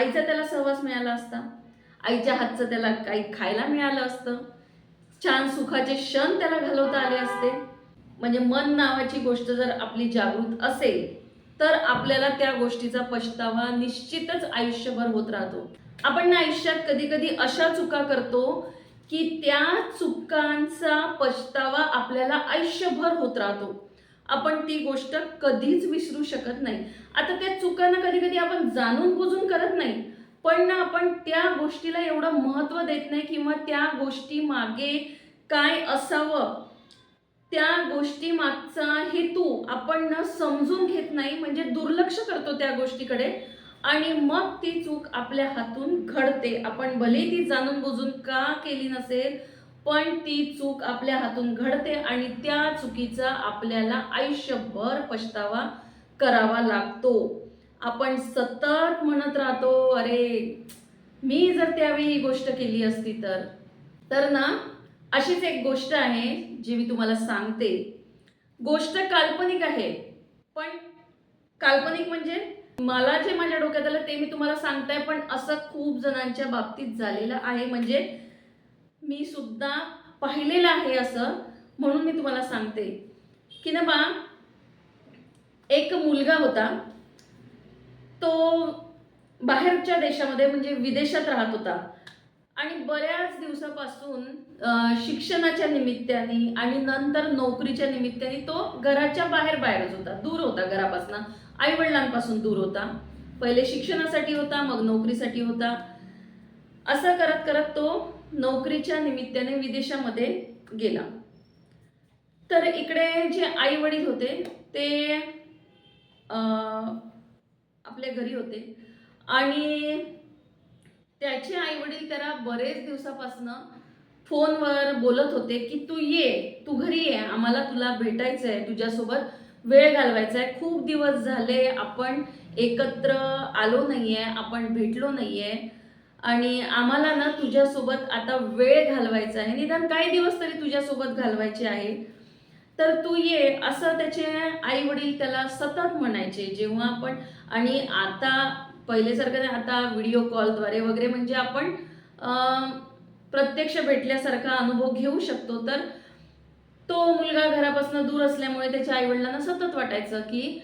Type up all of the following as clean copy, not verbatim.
आईचा त्याला सहवास मिळाला असता, आईच्या हातचं त्याला काही खायला मिळालं असतं, छान सुखाचे क्षण त्याला घालवता आले असते. म्हणजे मन नावाची गोष्ट जर आपली जागृत असेल तर आपल्याला त्या गोष्टीचा पछतावा निश्चितच आयुष्यभर होत राहतो. आपण ना आयुष्यात कधी कधी अशा चुका करतो की त्या चुकांचा पछतावा आपल्याला आयुष्यभर होत राहतो. आपण ती गोष्ट कधीच विसरू शकत नाही. आता त्या चुकांना कधी कधी आपण जाणून बुजून करत नाही, पण ना आपण त्या गोष्टीला एवढं महत्त्व देत नाही किंवा त्या गोष्टी मागे काय असावं, त्या गोष्टी मागचा हेतू आपण न समजून घेत नाही, म्हणजे दुर्लक्ष करतो त्या गोष्टीकडे आणि मग ती चूक आपल्या हातून घडते. आपण भले ती जाणून बुजून का केली नसेल, पण ती चूक आपल्या हातून घडते आणि त्या चुकीचा आपल्याला आयुष्यभर पछतावा करावा लागतो. आपण सतत म्हणत राहतो, अरे मी जर त्यावेळी ही गोष्ट केली असती तर ना, अशीच एक गोष्ट आहे जी मी तुम्हाला सांगते. गोष्ट काल्पनिक आहे, पण काल्पनिक म्हणजे मला जे माझ्या डोक्यात आलं ते मी तुम्हाला सांगताय, पण असं खूप जणांच्या बाबतीत झालेलं आहे. म्हणजे मी सुद्धा पाहिलेलं आहे असं, म्हणून मी तुम्हाला सांगते की ना बा, एक मुलगा होता. तो बाहेरच्या देशामध्ये म्हणजे विदेशात राहत होता आणि बऱ्याच दिवसापासून शिक्षणाच्या निमित्ताने आणि नंतर नोकरीच्या निमित्ताने तो घराच्या बाहेरच होता, दूर होता घरापासून, आई वडिलांपासून दूर होता. पहिले शिक्षणासाठी होता, मग नोकरीसाठी होता. असं करत करत तो नोकरीच्या निमित्ताने विदेशामध्ये गेला. तर इकडे जे आई वडील होते ते आपल्या घरी होते आणि त्याचे आई वडील त्याला बरेच दिवसापासून फोनवर बोलत होते की तू ये, तू घरी ये, आम्हाला तुला भेटायचं आहे, तुझ्यासोबत वेळ घालवायचा आहे. खूप दिवस झाले आपण एकत्र आलो नाहीये, आपण भेटलो नाहीये आणि आम्हाला ना तुझ्यासोबत आता वेळ घालवायचा आहे, निदान काही दिवस तरी तुझ्यासोबत घालवायचे आहे, तर तू ये, असं त्याचे आई वडील त्याला सतत म्हणायचे. जेव्हा आपण आणि आता पहिल्यासारखं नाही, आता व्हिडिओ कॉलद्वारे वगैरे म्हणजे आपण प्रत्यक्ष भेटल्यासारखा अनुभव घेऊ शकतो. तर तो मुलगा घरापासून दूर असल्यामुळे त्याच्या आईवडिलांना सतत वाटायचं की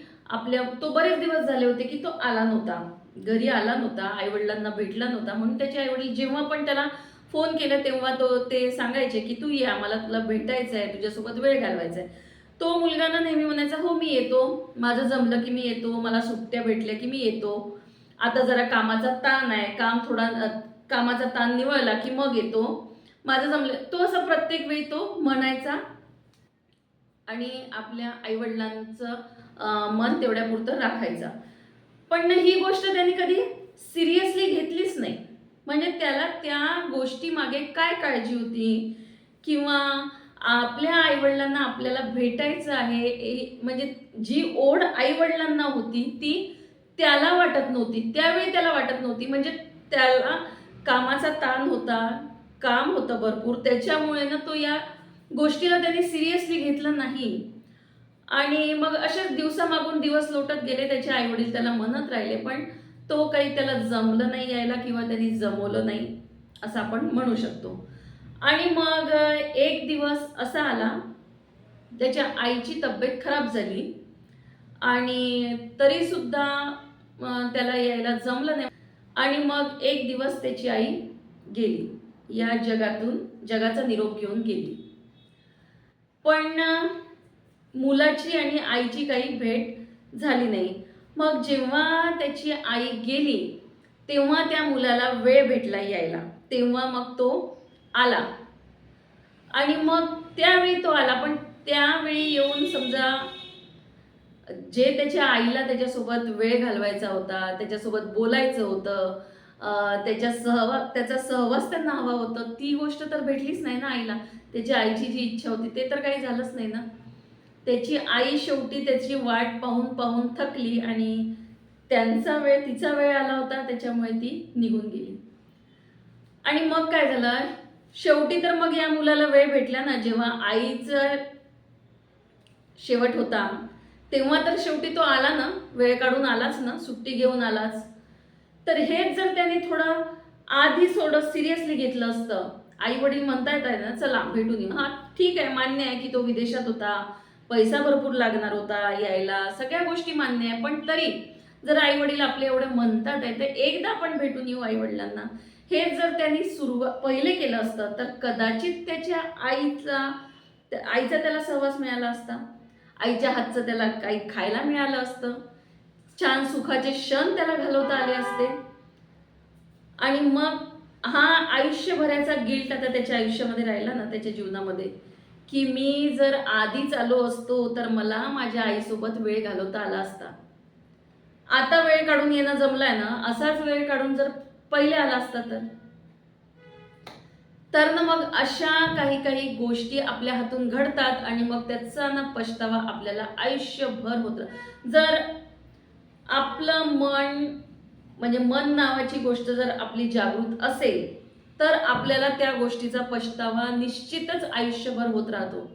तो बरेच दिवस झाले होते की तो आला नव्हता, घरी आला नव्हता, आईवडिलांना भेटला नव्हता. म्हणून त्याचे आईवडील जेव्हा पण त्याला फोन केला तेव्हा ते सांगायचे की तू ये, आम्हाला तुला भेटायचं आहे, तुझ्यासोबत वेळ घालवायचा आहे. तो मुलगा ना नेहमी म्हणायचा, हो मी येतो, माझं जमलं की मी येतो, मला सुट्ट्या भेटल्या की मी येतो, आता जरा कामाचा ताण आहे, कामाचा ताण निवळला की मग येतो, माझं जमलं. तो असं प्रत्येक वेळी तो म्हणायचा आणि आपल्या आईवडिलांचं मन तेवढ्यापुरतं राखायचा. पण ही गोष्ट त्यांनी कधी सिरियसली घेतलीच नाही. म्हणजे त्याला त्या गोष्टी मागे काय काळजी होती किंवा आपल्या आईवडिलांना आपल्याला भेटायचं आहे, म्हणजे जी ओढ आईवडिलांना होती ती त्याला वाटत नव्हती, त्यावेळी त्याला वाटत नव्हती. म्हणजे त्याला कामाचा ताण होता, काम होतं भरपूर, त्याच्यामुळे ना तो या गोष्टीला त्यांनी सिरियसली घेतलं नाही. आणि मग अशाच दिवसामागून दिवस लोटत गेले, त्याचे आईवडील त्याला म्हणत राहिले, पण तो काही त्याला जमलं नाही यायला किंवा त्यांनी जमवलं नाही असं आपण म्हणू शकतो. आणि मग एक दिवस असा आला, त्याच्या आईची तब्येत खराब झाली आणि तरी सुद्धा त्याला यायला जमलं नाही. आणि मग एक दिवस त्याची आई गेली, या जगातून जगाचा निरोप घेऊन गेली. पण मुलाची आणि आईची काही भेट झाली नाही. मग जेव्हा त्याची आई गेली तेव्हा त्या मुलाला वेळ भेटला यायला, तेव्हा मग तो आला. आणि मग त्यावेळी तो आला, पण त्यावेळी येऊन समजा जे त्याच्या आईला त्याच्यासोबत वेळ घालवायचा होता, त्याच्यासोबत बोलायचं होतं, त्याचा सहवास त्यांना हवा होता, ती गोष्ट तर भेटलीच नाही ना आईला. त्याच्या आईची जी इच्छा होती ते तर काही झालंच नाही ना. त्याची आई शेवटी त्याची वाट पाहून पाहून थकली आणि तिचा वेळ आला होता, त्याच्यामुळे ती निघून गेली. आणि मग काय झालं, शेवटी तर मग या मुलाला वेळ भेटला ना, जेव्हा आईचा शेवट होता तेव्हा तर शेवटी तो आला ना, वेळ काढून आलाच ना, सुट्टी घेऊन आलाच. तर हेच जर त्याने थोडं आधी थोडं सिरियसली घेतलं असतं, आई वडील म्हणतायत आहे ना चला भेटून येऊ, हा ठीक आहे, मान्य आहे की तो विदेशात होता, पैसा भरपूर लागणार होता यायला, सगळ्या गोष्टी मान्य आहे, पण तरी जर आई वडील आपले एवढे म्हणतात आहे तर एकदा आपण भेटून येऊ आई वडिलांना, हे जर त्यांनी पहिले केलं असतं तर कदाचित त्याच्या आईचा त्याला सहवास मिळाला असता, आईच्या हातचं त्याला काही खायला मिळालं असतं, छान सुखाचे क्षण त्याला घालवता आले असते. आणि मग हा आयुष्यभराचा गिल्ट आता त्याच्या आयुष्यामध्ये राहिला ना, त्याच्या जीवनामध्ये, की मी जर आधीच आलो असतो तर मला माझ्या आईसोबत वेळ घालवता आला असता. आता वेळ काढून येणं जमलाय ना, असाच वेळ काढून जर पहिले आला असता तर ना मग अशा काही काही गोष्टी आपल्या हातून घडतात आणि मग त्याचा ना पछतावा आपल्याला आयुष्यभर होतं. जर आपलं मन म्हणजे मन नावाची गोष्ट जर आपली जागृत असेल तर आपल्याला त्या गोष्टीचा पछतावा निश्चितच आयुष्यभर होत राहतो.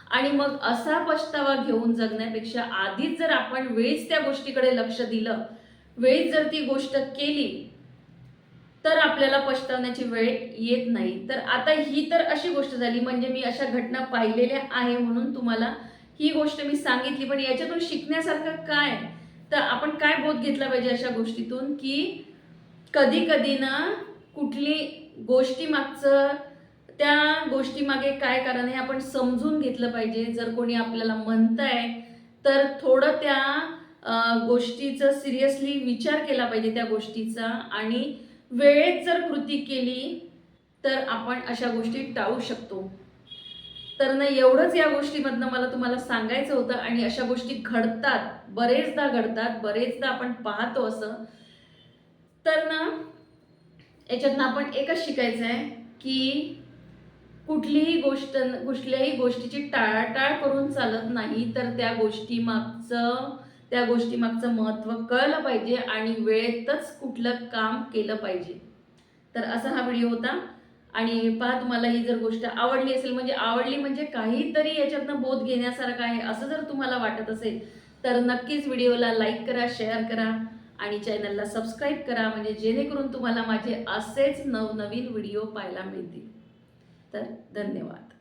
आणि मग असा पछतावा घेऊन जगण्यापेक्षा आधीच जर आपण वेळीच त्या गोष्टीकडे लक्ष दिलं, वेळीच जर ती गोष्ट केली तर आपल्याला पछतावण्याची वेळ येत नाही. तर आता ही तर अशी गोष्ट झाली, म्हणजे मी अशा घटना पाहिलेल्या आहे म्हणून तुम्हाला ही गोष्ट मी सांगितली. पण याच्यातून शिकण्यासारखं काय, तर आपण काय बोध घेतला पाहिजे अशा गोष्टीतून, की कधी कधी ना कुठली गोष्टी मागचं, त्या गोष्टीमागे काय कारण आहे आपण समजून घेतलं पाहिजे. जर कोणी आपल्याला म्हणतंय तर थोडं त्या गोष्टीचं सिरियसली विचार केला पाहिजे त्या गोष्टीचा, आणि वेळेत जर कृती केली तर आपण अशा गोष्टी टाळू शकतो. तर ना एवढंच या गोष्टीमधनं मला तुम्हाला सांगायचं होतं. आणि अशा गोष्टी घडतात, बरेचदा घडतात, बरेचदा आपण पाहतो असं. तर ना याच्यातनं आपण एकच शिकायचं आहे की कुठलीही कुठल्याही गोष्टीची टाळाटाळ करून चालत नाही. तर त्या गोष्टीमागचं महत्त्व कळलं पाहिजे आणि वेळेतच कुठलं काम केलं पाहिजे. तर असा हा व्हिडिओ होता. आणि पहा, तुम्हाला ही जर गोष्ट आवडली असेल, म्हणजे काहीतरी याच्यातनं बोध घेण्यासारखं आहे असं जर तुम्हाला वाटत असेल तर नक्कीच व्हिडिओला लाईक करा, शेअर करा आणि चॅनलला सबस्क्राईब करा, म्हणजे जेणेकरून तुम्हाला माझे असेच नवनवीन व्हिडिओ पाहायला मिळतील. तर धन्यवाद.